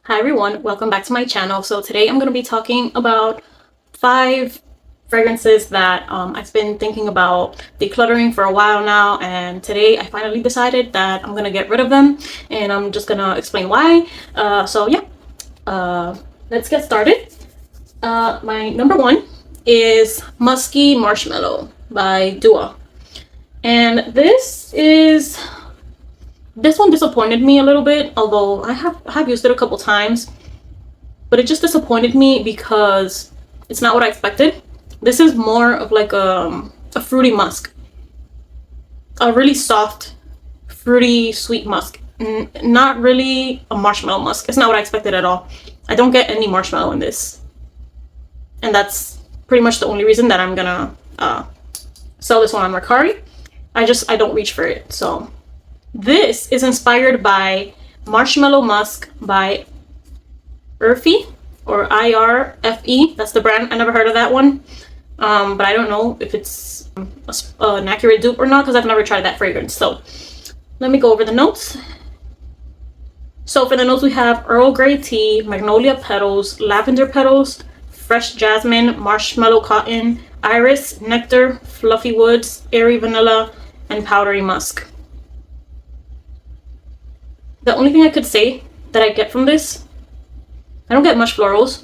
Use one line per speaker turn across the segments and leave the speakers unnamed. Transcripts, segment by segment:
Hi everyone, welcome back to my channel. So today I'm going to be talking about 5 fragrances that I've been thinking about decluttering for a while now, and today I finally decided that I'm going to get rid of them, and I'm just going to explain why. Let's get started. My number 1 is Musky Marshmallow by Dua, and this one disappointed me a little bit, although I have used it a couple times, but it just disappointed me because it's not what I expected. This is more of like a fruity musk, a really soft, fruity, sweet musk, not really a marshmallow musk. It's not what I expected at all. I don't get any marshmallow in this, and that's pretty much the only reason that I'm gonna sell this one on Mercari. I don't reach for it. So this is inspired by Marshmallow Musk by Irfe, or IRFE. That's the brand. I never heard of that one. But I don't know if it's an accurate dupe or not, because I've never tried that fragrance. So let me go over the notes. So for the notes, we have Earl Grey tea, magnolia petals, lavender petals, fresh jasmine, marshmallow cotton, iris, nectar, fluffy woods, airy vanilla, and powdery musk. The only thing I could say that I get from this, I don't get much florals.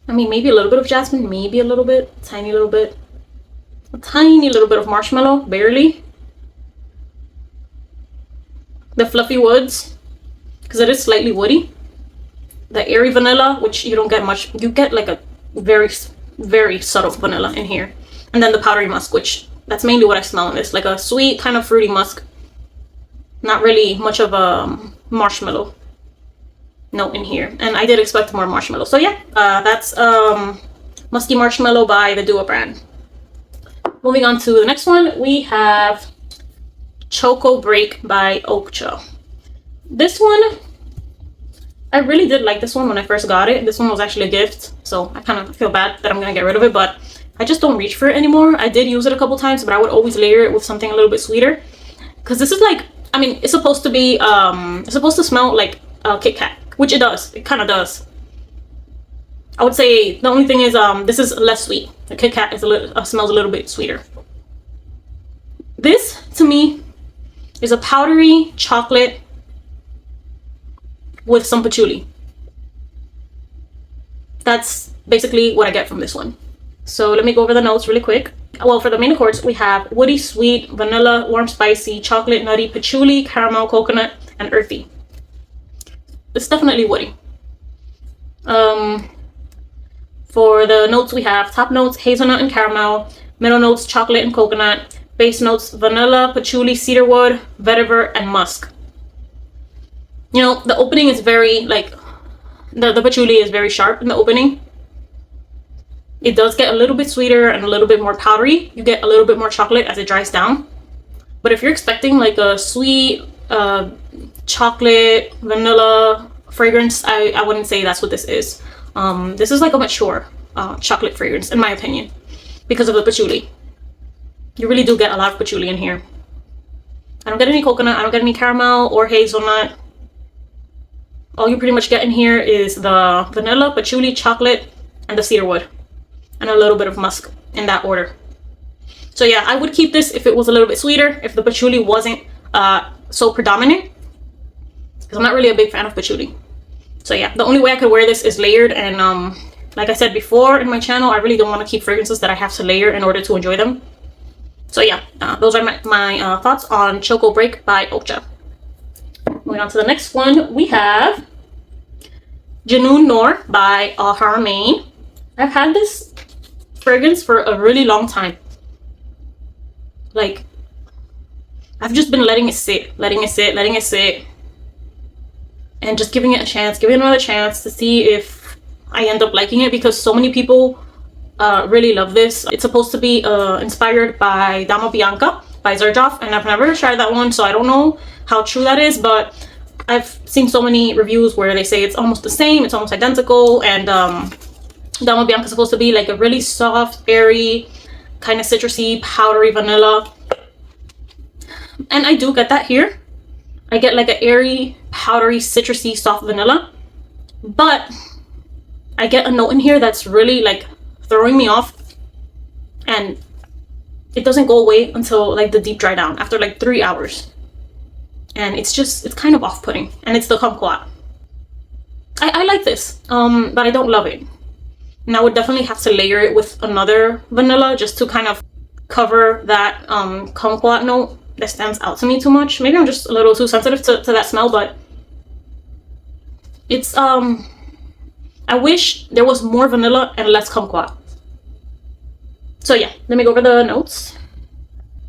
I mean, maybe a little bit of jasmine, maybe a little bit, a tiny little bit of marshmallow, barely. The fluffy woods, because it is slightly woody. The airy vanilla, which you don't get much, you get like a very, very subtle vanilla in here. And then the powdery musk, which that's mainly what I smell in this, like a sweet kind of fruity musk. Not really much of a marshmallow note in here, and I did expect more marshmallow. So yeah, that's Musky Marshmallow by the Dua brand. Moving on to the next one, we have Choco Break by Oakcha. This one, I really did like this one when I first got it. This one was actually a gift, so I kind of feel bad that I'm gonna get rid of it, but I just don't reach for it anymore. I did use it a couple times, but I would always layer it with something a little bit sweeter, because this is like, I mean, it's supposed to be, it's supposed to smell like Kit Kat, which it does. It kind of does. I would say the only thing is, this is less sweet. The Kit Kat is smells a little bit sweeter. This, to me, is a powdery chocolate with some patchouli. That's basically what I get from this one. So let me go over the notes really quick. Well, for the main accords, we have woody, sweet, vanilla, warm, spicy, chocolate, nutty, patchouli, caramel, coconut, and earthy. It's definitely woody. For the notes, we have top notes, hazelnut and caramel, middle notes, chocolate and coconut, base notes, vanilla, patchouli, cedarwood, vetiver, and musk. You know, the opening is very, like, the patchouli is very sharp in the opening. It does get a little bit sweeter and a little bit more powdery. You get a little bit more chocolate as it dries down. But if you're expecting like a sweet chocolate vanilla fragrance, I wouldn't say that's what this is. This is like a mature chocolate fragrance, in my opinion, because of the patchouli. You really do get a lot of patchouli in here. I don't get any coconut, I don't get any caramel or hazelnut. All you pretty much get in here is the vanilla, patchouli, chocolate, and the cedarwood, and a little bit of musk, in that order. So yeah, I would keep this if it was a little bit sweeter, if the patchouli wasn't so predominant, because I'm not really a big fan of patchouli. So yeah, the only way I could wear this is layered, and like I said before in my channel, I really don't want to keep fragrances that I have to layer in order to enjoy them. So yeah, those are my thoughts on Choco Break by Oakcha. Moving on to the next one, we have Junoon Noir by Haramain. I've had this fragrance for a really long time. Like, I've just been letting it sit, and just giving it a chance, giving it another chance to see if I end up liking it, because so many people really love this. It's supposed to be inspired by Dama Bianca by Xerjoff, and I've never tried that one, so I don't know how true that is, but I've seen so many reviews where they say it's almost the same, it's almost identical, and Dama Bianca is supposed to be like a really soft, airy, kind of citrusy, powdery vanilla. And I do get that here. I get like an airy, powdery, citrusy, soft vanilla. But I get a note in here that's really like throwing me off, and it doesn't go away until like the deep dry down after like 3 hours. And it's kind of off-putting, and it's the kumquat. I like this, but I don't love it. And I would definitely have to layer it with another vanilla just to kind of cover that kumquat note that stands out to me too much. Maybe I'm just a little too sensitive to that smell, but it's I wish there was more vanilla and less kumquat. So yeah, let me go over the notes.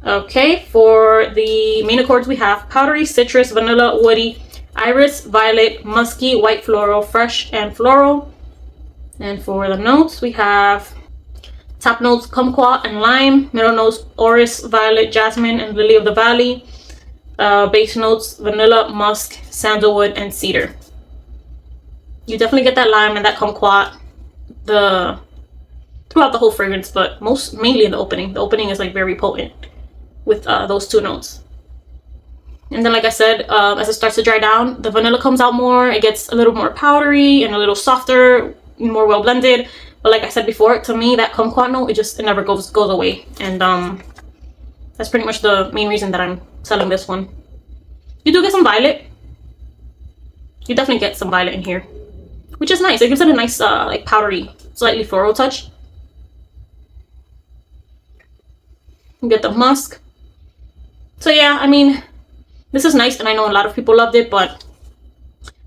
Okay, for the main accords we have powdery, citrus, vanilla, woody, iris, violet, musky, white floral, fresh, and floral. And for the notes we have top notes kumquat and lime, middle notes orris, violet, jasmine, and lily of the valley. Base notes vanilla, musk, sandalwood, and cedar. You definitely get that lime and that kumquat throughout the whole fragrance, but mainly in the opening. The opening is like very potent with those two notes. And then, like I said, as it starts to dry down, the vanilla comes out more. It gets a little more powdery and a little softer, more well blended. But like I said before, to me, that kumquat note, it never goes away. And that's pretty much the main reason that I'm selling this one. You do get some violet. You definitely get some violet in here, which is nice. It gives it a nice like powdery, slightly floral touch. You get the musk. So yeah, I mean, this is nice, and I know a lot of people loved it, but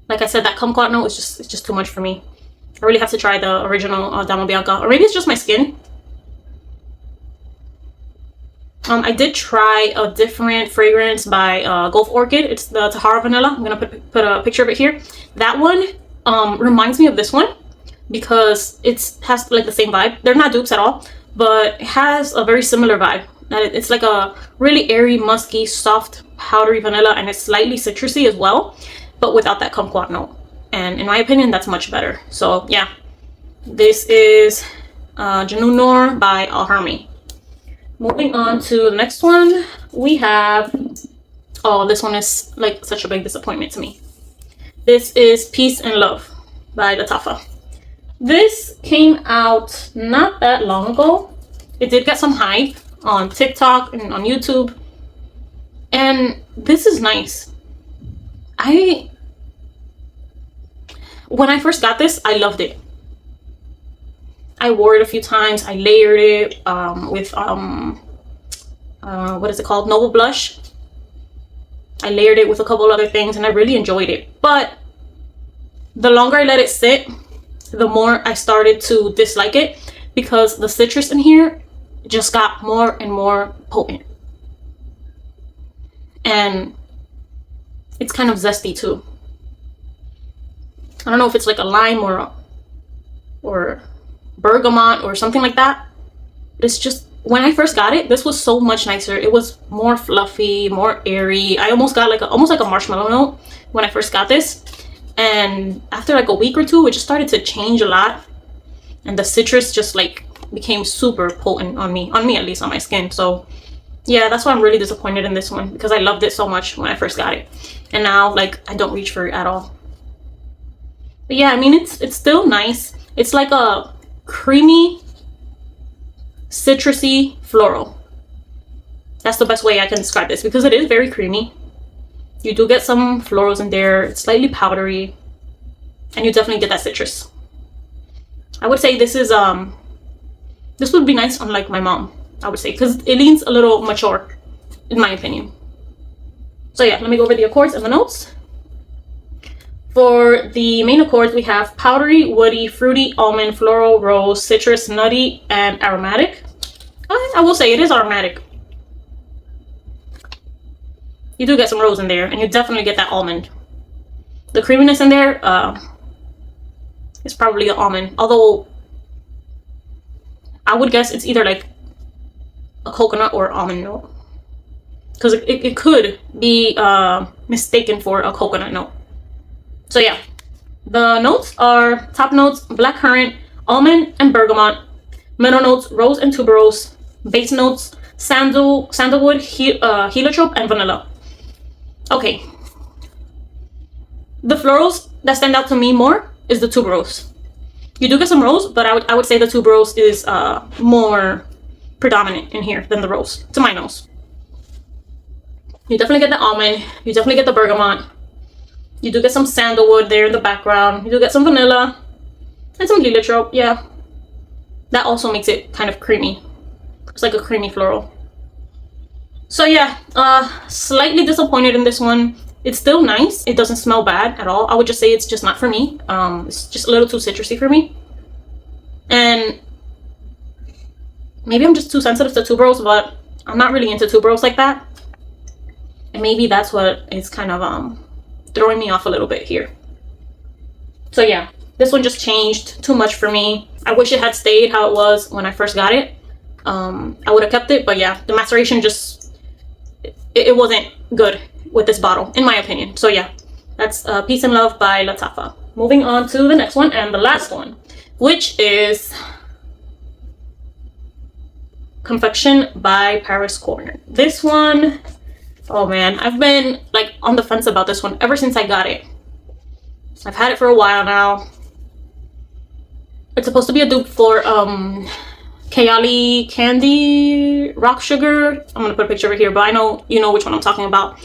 like I said, that kumquat note is just too much for me. I really have to try the original Dama Bianca, or maybe it's just my skin. I did try a different fragrance by Gulf Orchid. It's the Tahara Vanilla. I'm gonna put a picture of it here. That one reminds me of this one because it has like the same vibe. They're not dupes at all, but it has a very similar vibe. It's like a really airy, musky, soft, powdery vanilla, and it's slightly citrusy as well, but without that kumquat note. And in my opinion, that's much better. So yeah, this is Junoon Noir by Haramain. Moving on to the next one, we have, oh, this one is like such a big disappointment to me. This is Peace and Love by Lattafa. This came out not that long ago. It did get some hype on TikTok and on YouTube, and this is nice. When I first got this, I loved it. I wore it a few times. I layered it with what is it called, Noble Blush. I layered it with a couple other things, and I really enjoyed it. But the longer I let it sit, the more I started to dislike it, because the citrus in here just got more and more potent, and it's kind of zesty too. I don't know if it's like a lime or bergamot or something like that. But it's just, when I first got it, this was so much nicer. It was more fluffy, more airy. I almost got like almost like a marshmallow note when I first got this, and after like a week or two, it just started to change a lot, and the citrus just like became super potent on me at least, on my skin. So yeah, that's why I'm really disappointed in this one, because I loved it so much when I first got it, and now like I don't reach for it at all. But yeah, I mean, it's still nice. It's like a creamy, citrusy floral. That's the best way I can describe this, because it is very creamy. You do get some florals in there. It's slightly powdery, and you definitely get that citrus. I would say this is this would be nice on like my mom, I would say, because it leans a little mature in my opinion. So yeah, let me go over the accords and the notes. For the main accords, we have powdery, woody, fruity, almond, floral, rose, citrus, nutty, and aromatic. I will say it is aromatic. You do get some rose in there, and you definitely get that almond. The creaminess in there is probably the almond, although I would guess it's either like a coconut or almond note, because it could be mistaken for a coconut note. So yeah, the notes are top notes blackcurrant, almond, and bergamot. Middle notes rose and tuberose. Base notes sandalwood, heliotrope, and vanilla. Okay, The florals that stand out to me more is the tuberose. You do get some rose, but I would say the tuberose is more predominant in here than the rose, to my nose. You definitely get the almond. You definitely get the bergamot. You do get some sandalwood there in the background. You do get some vanilla and some heliotrope. Yeah, that also makes it kind of creamy. It's like a creamy floral. So yeah, slightly disappointed in this one. It's still nice. It doesn't smell bad at all. I would just say it's just not for me. It's just a little too citrusy for me. And maybe I'm just too sensitive to tuberose, but I'm not really into tuberose like that. And maybe that's what is kind of throwing me off a little bit here. So yeah, this one just changed too much for me. I wish it had stayed how it was when I first got it. I would have kept it, but yeah, the maceration just, it wasn't good with this bottle, in my opinion. So yeah, that's Peace and Love by Lattafa. Moving on to the next one and the last one, which is Confection by Paris Corner. This one, oh man, I've been like on the fence about this one ever since I got it. I've had it for a while now. It's supposed to be a dupe for Kayali Candy Rock Sugar. I'm gonna put a picture over here, but I know you know which one I'm talking about.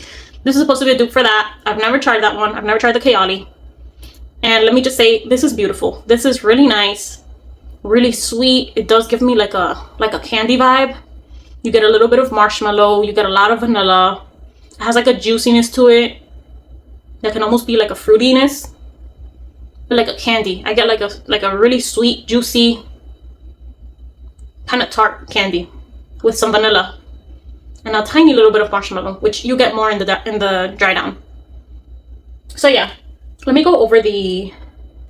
This is supposed to be a dupe for that. I've never tried that one. I've never tried the Kayali. And let me just say, this is beautiful. This is really nice, really sweet. It does give me like a candy vibe. You get a little bit of marshmallow. You get a lot of vanilla. It has like a juiciness to it that can almost be like a fruitiness, but like a candy. I get like a really sweet, juicy, kind of tart candy with some vanilla and a tiny little bit of marshmallow, which you get more in the dry down. So yeah, let me go over the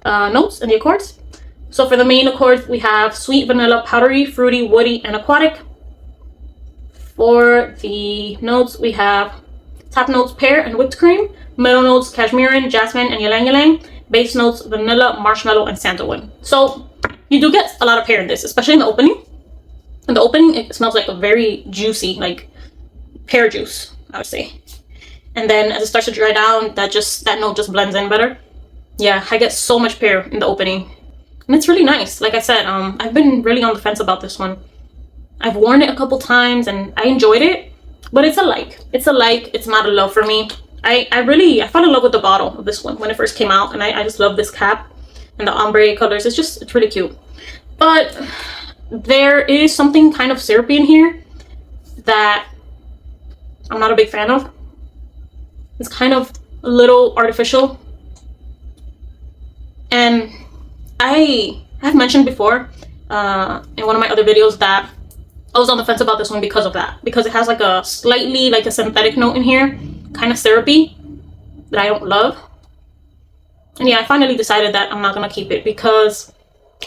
notes and the accords. So for the main accords, we have sweet, vanilla, powdery, fruity, woody, and aquatic. For the notes, we have top notes pear and whipped cream, middle notes cashmere, jasmine, and ylang ylang, base notes vanilla, marshmallow, and sandalwood. So you do get a lot of pear in this, especially in the opening. In the opening, it smells like a very juicy, like pear juice, I would say. And then as it starts to dry down, that note just blends in better. Yeah, I get so much pear in the opening, and it's really nice. Like I said, I've been really on the fence about this one. I've worn it a couple times and I enjoyed it, but it's a like. It's a like. It's not a love for me. I fell in love with the bottle of this one when it first came out, and I just love this cap and the ombre colors. It's really cute. But there is something kind of syrupy in here that I'm not a big fan of. It's kind of a little artificial. And I have mentioned before in one of my other videos that I was on the fence about this one because of that. Because it has like a slightly like a synthetic note in here, kind of syrupy, that I don't love. And yeah, I finally decided that I'm not gonna keep it because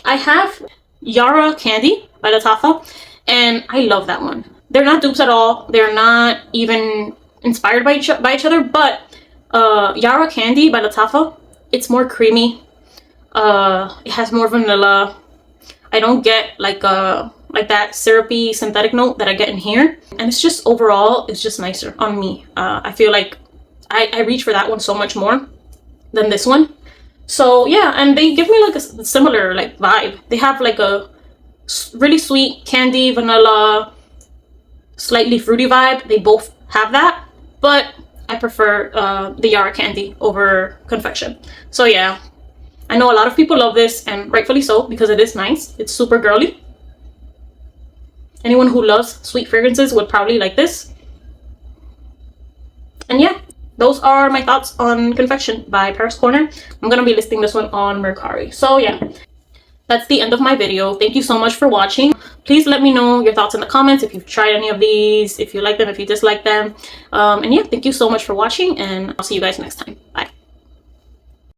I have Yara Candy by Lattafa, and I love that one. They're not dupes at all. They're not even inspired by each other, but Yara Candy by Lattafa, it's more creamy. It has more vanilla. I don't get like that syrupy synthetic note that I get in here, and it's just overall, it's just nicer on me. I feel like I reach for that one so much more than this one. So yeah, and they give me like a similar like vibe. They have like a really sweet candy, vanilla, slightly fruity vibe. They both have that, but I prefer the Yara Candy over Confection. So yeah, I know a lot of people love this, and rightfully so, because it is nice. It's super girly. Anyone who loves sweet fragrances would probably like this. And yeah, those are my thoughts on Confection by Paris Corner. I'm gonna be listing this one on Mercari. So yeah, that's the end of my video. Thank you so much for watching. Please let me know your thoughts in the comments if you've tried any of these, if you like them, if you dislike them. And yeah, thank you so much for watching, and I'll see you guys next time. Bye.